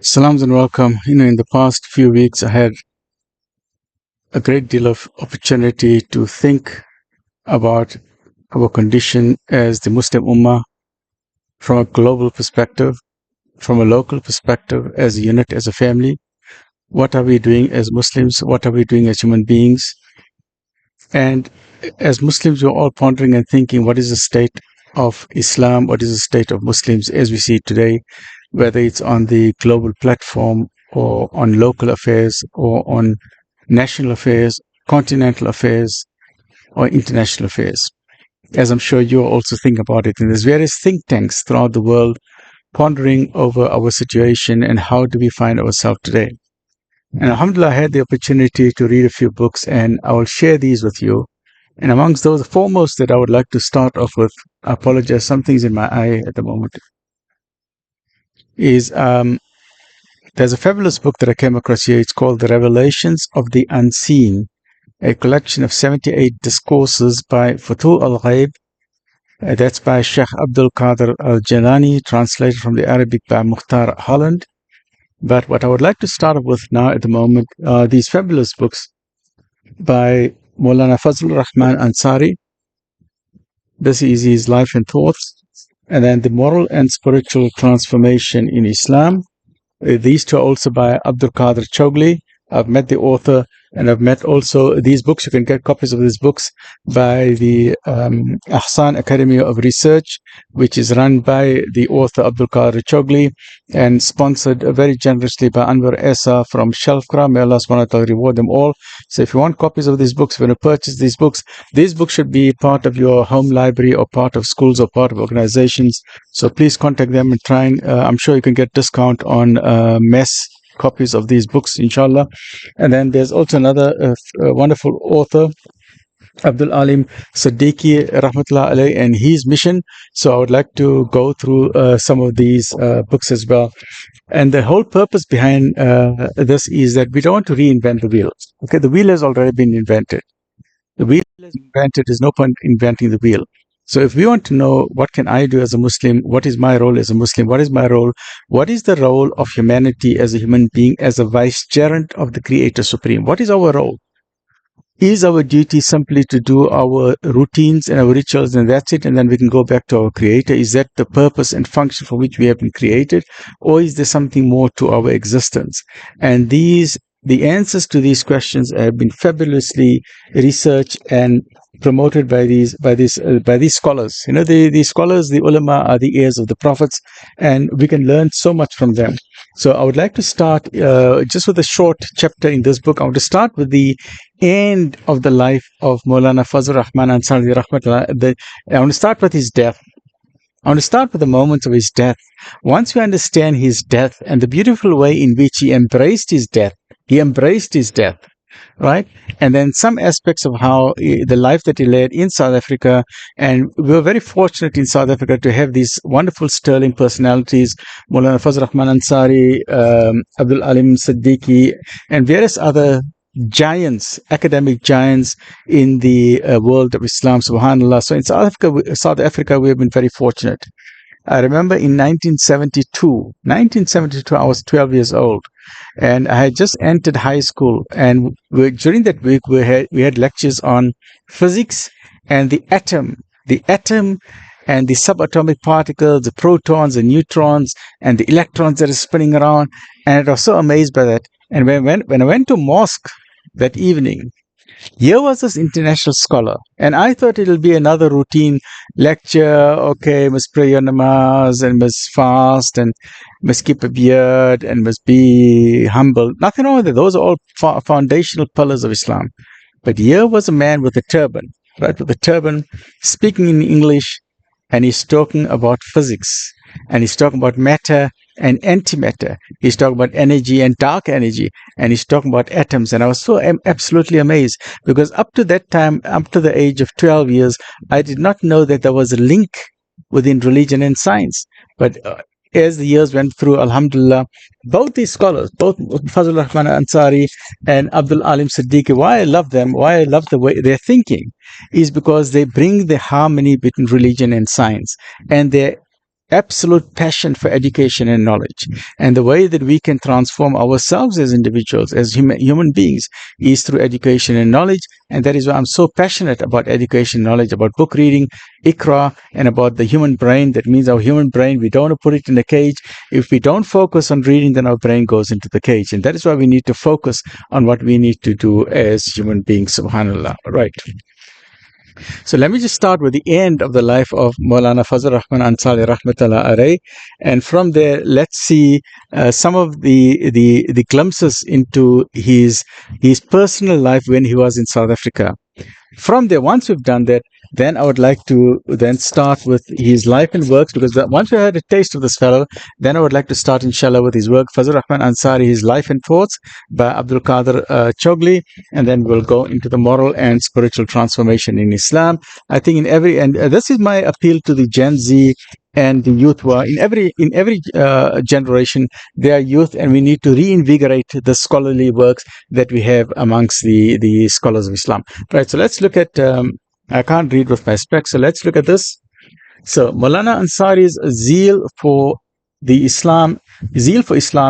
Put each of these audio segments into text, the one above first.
Salams and welcome. In the past few weeks, I had a great deal of opportunity to think about our condition as the Muslim Ummah from a global perspective, from a local perspective, as a unit, as a family. What are we doing as Muslims? What are we doing as human beings? And as Muslims, we're all pondering and thinking, what is the state of Islam? What is the state of Muslims as we see it today, whether it's on the global platform or on local affairs or on national affairs, continental affairs, or international affairs. As I'm sure you're also thinking about it. And there's various think tanks throughout the world pondering over our situation and how do we find ourselves today. And alhamdulillah, I had the opportunity to read a few books, and I will share these with you. And amongst those, the foremost that I would like to start off with, I apologize, something's in my eye at the moment, is there's a fabulous book that I came across here. It's called The Revelations of the Unseen, a collection of 78 discourses by Futuh al-Ghaib. That's by Sheikh Abdul Kader al-Jalani, translated from the Arabic by Mukhtar Holland. But what I would like to start off with now at the moment are these fabulous books by Maulana Fazlur Rahman Ansari. This is his life and thoughts. And then The Moral and Spiritual Transformation in Islam. These two are also by Abdul Choughley. I've met the author, and I've met also these books. You can get copies of these books by the Ahsan Academy of Research, which is run by the author Abdul Choughley and sponsored very generously by Anwar Essa from Shelvcraft. May Allah subhanahu wa ta'ala reward them all. So if you want copies of these books, if you want to purchase these books should be part of your home library or part of schools or part of organizations. So please contact them and try and I'm sure you can get discount on mass copies of these books, inshallah. And then there's also another wonderful author, Abdul Siddiqui, Rah'ma'tul'laah, and his mission. So I would like to go through some of these books as well. And the whole purpose behind this is that we don't want to reinvent the wheel. Okay, the wheel has already been invented. The wheel is invented. There's no point inventing the wheel. So if we want to know what can I do as a Muslim, what is my role as a Muslim, what is my role, what is the role of humanity as a human being, as a vicegerent of the Creator Supreme, what is our role? Is our duty simply to do our routines and our rituals and that's it, and then we can go back to our Creator? Is that the purpose and function for which we have been created? Or is there something more to our existence? And the answers to these questions have been fabulously researched and promoted by these scholars. These scholars, the ulama, are the heirs of the prophets, and we can learn so much from them. So I would like to start just with a short chapter in this book. I want to start with the end of the life of Maulana Fazlur Rahman Ansari, Rah'ma'tul'laah. I want to start with his death. I want to start with the moments of his death. Once we understand his death and the beautiful way in which he embraced his death, right? And then some aspects of how the life that he led in South Africa. And we were very fortunate in South Africa to have these wonderful sterling personalities, Maulana Fazlur Rahman Ansari, Abdul Siddiqui, and various other giants, academic giants in the world of Islam, subhanAllah. So in South Africa, we have been very fortunate. I remember in 1972, I was 12 years old, and I had just entered high school. And during that week, we had lectures on physics and the atom and the subatomic particles, the protons, the neutrons, and the electrons that are spinning around. And I was so amazed by that. And when I went to mosque that evening, here was this international scholar, and I thought it'll be another routine lecture. Okay, must pray your namaz, and must fast, and must keep a beard, and must be humble. Nothing wrong with it. Those are all foundational pillars of Islam. But here was a man with a turban, right, with a turban, speaking in English, and he's talking about physics, and he's talking about matter and antimatter. He's talking about energy and dark energy, and he's talking about atoms. And I was so absolutely amazed, because up to that time, up to the age of 12 years, I did not know that there was a link within religion and science. But as the years went through, alhamdulillah, both these scholars, both Fazlur Rahman Ansari and Abdul Siddiqui, why I love them, why I love the way they're thinking, is because they bring the harmony between religion and science, and they're absolute passion for education and knowledge. And the way that we can transform ourselves as individuals, as human beings, is through education and knowledge. And that is why I'm so passionate about education, knowledge, about book reading, Iqra, and about the human brain. That means our human brain, we don't want to put it in a cage. If we don't focus on reading, then our brain goes into the cage. And that is why we need to focus on what we need to do as human beings, subhanAllah. Right. So let me just start with the end of the life of Maulana Fazlur Rahman Ansari, Rah'ma'tul'laah. And from there, let's see some of the glimpses into his personal life when he was in South Africa. From there, once we've done that, then I would like to then start with his life and works, because once we had a taste of this fellow, then I would like to start, inshallah, with his work, Fazlur Rahman Ansari, his life and thoughts by Abdul Kader Choughley, and then we'll go into the moral and spiritual transformation in Islam. I think and this is my appeal to the Gen Z and the youth. In every generation, they are youth, and we need to reinvigorate the scholarly works that we have amongst the scholars of Islam. Right, so let's look at, I can't read with my specs, so let's look at this. So Maulana Ansari's zeal for Islam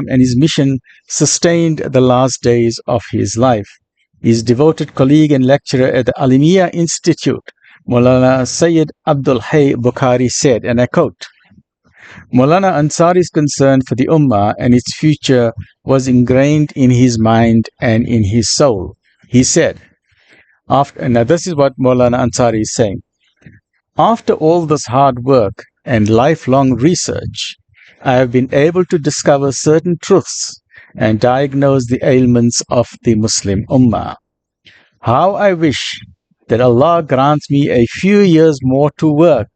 and his mission sustained the last days of his life. His devoted colleague and lecturer at the Alimiya Institute, Maulana Sayyid Abdul Bukhari, said, and I quote, Maulana Ansari's concern for the Ummah and its future was ingrained in his mind and in his soul. He said, now this is what Maulana Ansari is saying. After all this hard work and lifelong research, I have been able to discover certain truths and diagnose the ailments of the Muslim Ummah. How I wish that Allah grants me a few years more to work,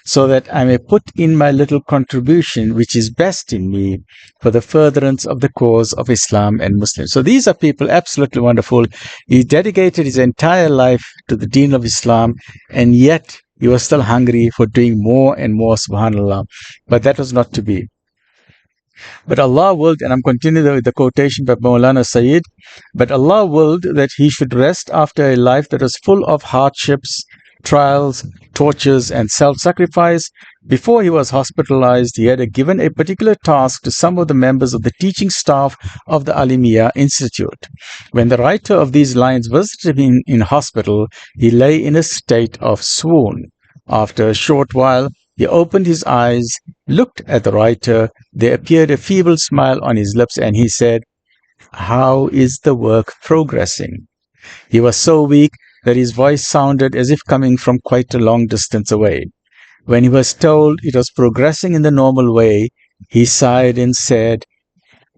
so that I may put in my little contribution, which is best in me, for the furtherance of the cause of Islam and Muslims. So these are people absolutely wonderful. He dedicated his entire life to the deen of Islam, and yet he was still hungry for doing more and more, subhanAllah. But that was not to be. But Allah willed, and I'm continuing with the quotation by Maulana Sayyid, but Allah willed that he should rest after a life that was full of hardships, trials, tortures, and self-sacrifice. Before he was hospitalized, he had given a particular task to some of the members of the teaching staff of the Alimiya Institute. When the writer of these lines visited him in hospital, he lay in a state of swoon. After a short while, he opened his eyes, looked at the writer. There appeared a feeble smile on his lips, and he said, "How is the work progressing?" He was so weak that his voice sounded as if coming from quite a long distance away. When he was told it was progressing in the normal way, he sighed and said,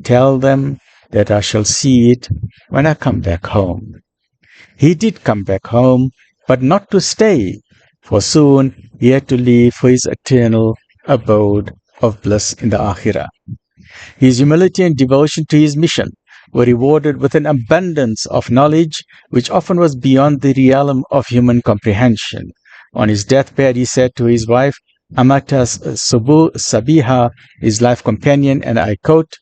"Tell them that I shall see it when I come back home." He did come back home, but not to stay, for soon he had to leave for his eternal abode of bliss in the Akhirah. His humility and devotion to his mission were rewarded with an abundance of knowledge which often was beyond the realm of human comprehension. On his deathbed, he said to his wife, Amatas Sabiha, his life companion, and I quote,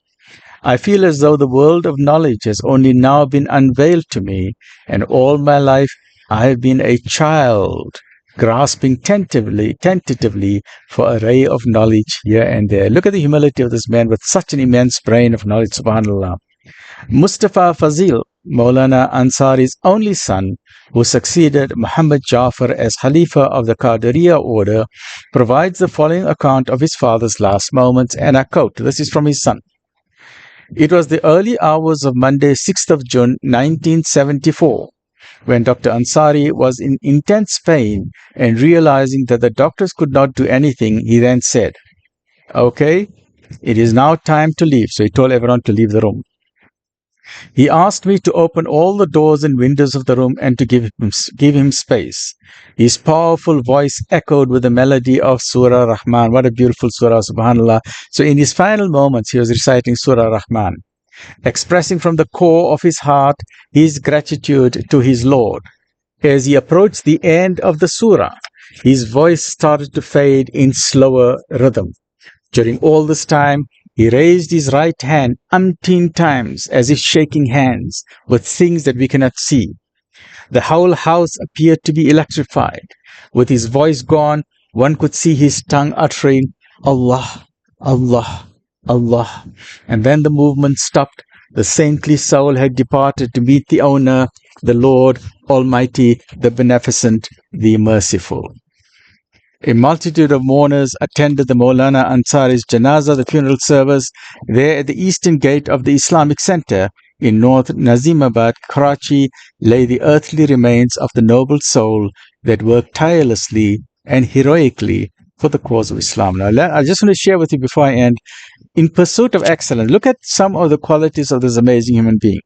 "I feel as though the world of knowledge has only now been unveiled to me, and all my life I have been a child, grasping tentatively for a ray of knowledge here and there." Look at the humility of this man with such an immense brain of knowledge, subhanAllah. Mustafa Fazil, Maulana Ansari's only son, who succeeded Muhammad Jafar as Khalifa of the Qadiriya order, provides the following account of his father's last moments, and I quote, this is from his son. "It was the early hours of Monday, 6th of June, 1974, when Dr. Ansari was in intense pain and realizing that the doctors could not do anything, he then said, 'Okay, it is now time to leave.' So he told everyone to leave the room. He asked me to open all the doors and windows of the room and to give him space. His powerful voice echoed with the melody of Surah Rahman." What a beautiful surah, subhanAllah. So in his final moments, he was reciting Surah Rahman, expressing from the core of his heart his gratitude to his Lord. As he approached the end of the surah, his voice started to fade in slower rhythm. During all this time, he raised his right hand umpteen times, as if shaking hands with things that we cannot see. The whole house appeared to be electrified. With his voice gone, one could see his tongue uttering Allah, Allah, Allah. And then the movement stopped. The saintly soul had departed to meet the owner, the Lord Almighty, the Beneficent, the Merciful. A multitude of mourners attended the Maulana Ansari's janazah, the funeral service, there at the eastern gate of the Islamic Center in North Nazimabad, Karachi, lay the earthly remains of the noble soul that worked tirelessly and heroically for the cause of Islam. Now, I just want to share with you before I end, in pursuit of excellence, look at some of the qualities of this amazing human being.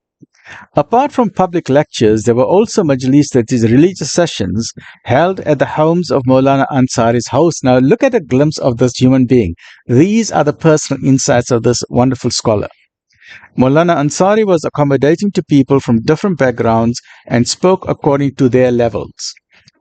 Apart from public lectures, there were also majlis, that is, religious sessions, held at the homes of Maulana Ansari's house. Now, look at a glimpse of this human being. These are the personal insights of this wonderful scholar. Maulana Ansari was accommodating to people from different backgrounds and spoke according to their levels.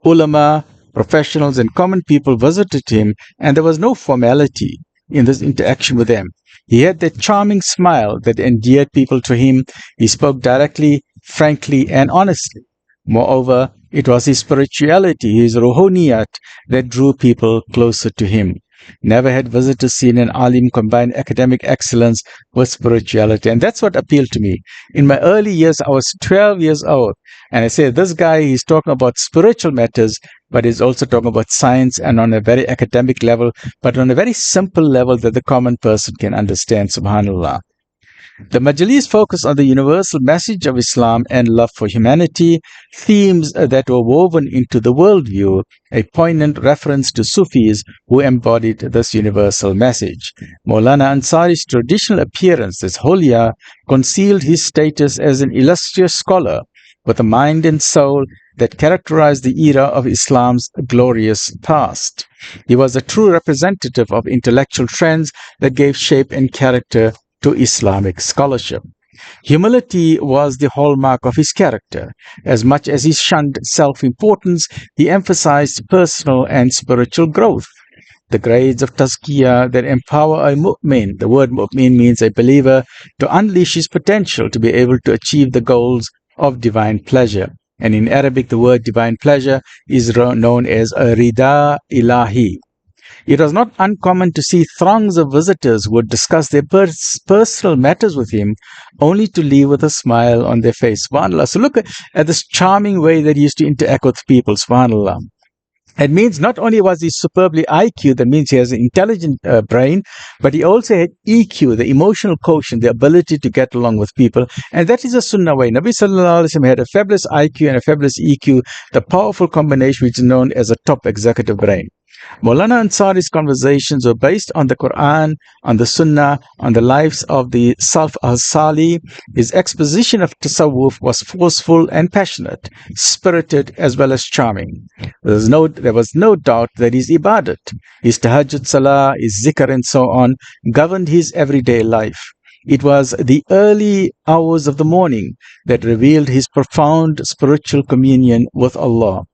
Ulama, professionals, and common people visited him, and there was no formality in this interaction with them. He had that charming smile that endeared people to him. He spoke directly, frankly, and honestly. Moreover, it was his spirituality, his ruhoniyat, that drew people closer to him. Never had visitors seen an alim combine academic excellence with spirituality. And that's what appealed to me. In my early years, I was 12 years old. And I said, this guy, he's talking about spiritual matters, but he's also talking about science, and on a very academic level, but on a very simple level that the common person can understand, subhanallah. The majlis focused on the universal message of Islam and love for humanity, themes that were woven into the worldview, a poignant reference to Sufis who embodied this universal message. Maulana Ansari's traditional appearance as Holia concealed his status as an illustrious scholar with a mind and soul that characterized the era of Islam's glorious past. He was a true representative of intellectual trends that gave shape and character to Islamic scholarship. Humility was the hallmark of his character. As much as he shunned self-importance, he emphasized personal and spiritual growth. The grades of tazkiyah that empower a mu'min, the word mu'min means a believer, to unleash his potential to be able to achieve the goals of divine pleasure. And in Arabic, the word divine pleasure is known as a rida ilahi. It was not uncommon to see throngs of visitors who would discuss their personal matters with him, only to leave with a smile on their face. SubhanAllah. So look at this charming way that he used to interact with people. SubhanAllah. It means not only was he superbly IQ, that means he has an intelligent brain, but he also had EQ, the emotional quotient, the ability to get along with people. And that is a sunnah way. Nabi Sallallahu Alaihi Wasallam had a fabulous IQ and a fabulous EQ, the powerful combination which is known as a top executive brain. Maulana Ansari's conversations were based on the Quran, on the Sunnah, on the lives of the Salaf al-Salih. His exposition of tasawwuf was forceful and passionate, spirited as well as charming. There was no doubt that his ibadat, his tahajjud salah, his zikr and so on, governed his everyday life. It was the early hours of the morning that revealed his profound spiritual communion with Allah.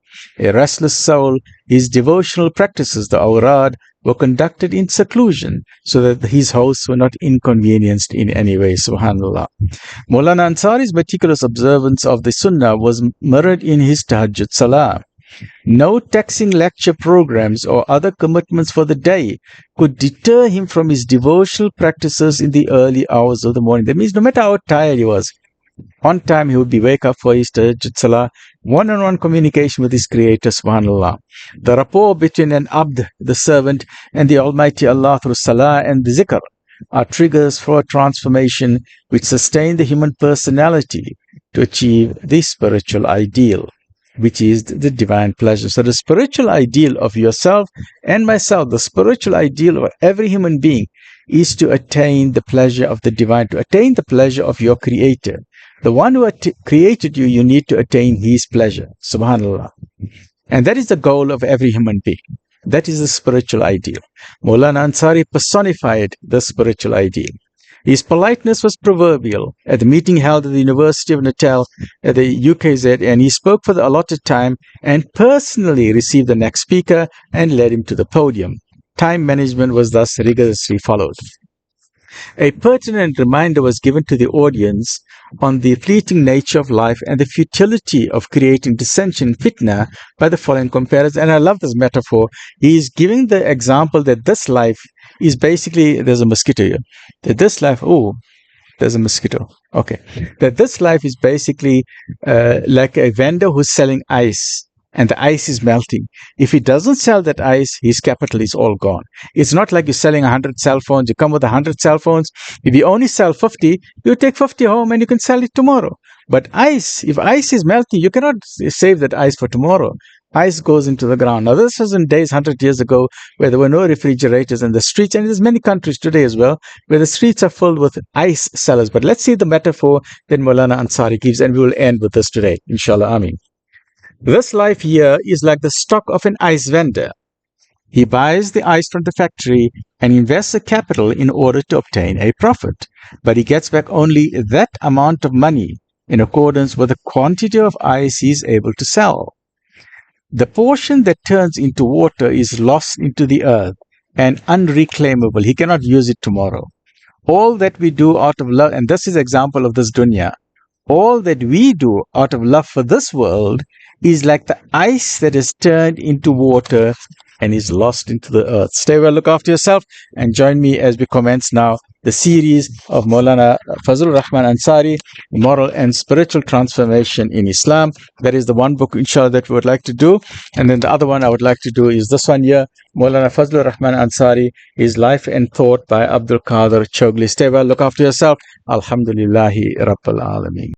A restless soul, his devotional practices, the awrad, were conducted in seclusion so that his hosts were not inconvenienced in any way. Subhanallah. Maulana Ansari's meticulous observance of the Sunnah was mirrored in his tahajjud salah. No taxing lecture programs or other commitments for the day could deter him from his devotional practices in the early hours of the morning. That means no matter how tired he was, on time he would wake up for his tahajjud salah, one-on-one communication with his creator, subhanallah. The rapport between an abd, the servant, and the Almighty Allah through salah and the zikr are triggers for transformation which sustain the human personality to achieve the spiritual ideal, which is the divine pleasure. So the spiritual ideal of yourself and myself, the spiritual ideal of every human being, is to attain the pleasure of the divine, to attain the pleasure of your creator. The one who created you, you need to attain his pleasure. Subhanallah. And that is the goal of every human being. That is the spiritual ideal. Maulana Ansari personified the spiritual ideal. His politeness was proverbial. At the meeting held at the University of Natal at the UKZ, and he spoke for the allotted time and personally received the next speaker and led him to the podium. Time management was thus rigorously followed. A pertinent reminder was given to the audience on the fleeting nature of life and the futility of creating dissension and fitna by the following comparison. And I love this metaphor. He is giving the example that this life is basically, there's a mosquito here, that this life, oh, there's a mosquito. Okay. That this life is basically like a vendor who's selling ice, and the ice is melting. If he doesn't sell that ice, his capital is all gone. It's not like you're selling 100 cell phones. You come with 100 cell phones. If you only sell 50, you take 50 home and you can sell it tomorrow. But ice, if ice is melting, you cannot save that ice for tomorrow. Ice goes into the ground. Now, this was in days 100 years ago where there were no refrigerators in the streets, and there's many countries today as well where the streets are filled with ice sellers. But let's see the metaphor that Maulana Ansari gives, and we will end with this today, inshallah. Ameen. This life here is like the stock of an ice vendor. He buys the ice from the factory and invests a capital in order to obtain a profit, but he gets back only that amount of money in accordance with the quantity of ice he is able to sell. The portion that turns into water is lost into the earth and unreclaimable. He cannot use it tomorrow. All that we do out of love, and this is an example of this dunya, all that we do out of love for this world is like the ice that is turned into water and is lost into the earth. Stay well, look after yourself, and join me as we commence now the series of Maulana Fazlur Rahman Ansari, Moral and Spiritual Transformation in Islam. That is the one book, inshallah, that we would like to do. And then the other one I would like to do is this one here, Maulana Fazlur Rahman Ansari, his Life and Thought by Abdul Kader, Choughley. Stay well, look after yourself. Alhamdulillahi Rabbil Alameen.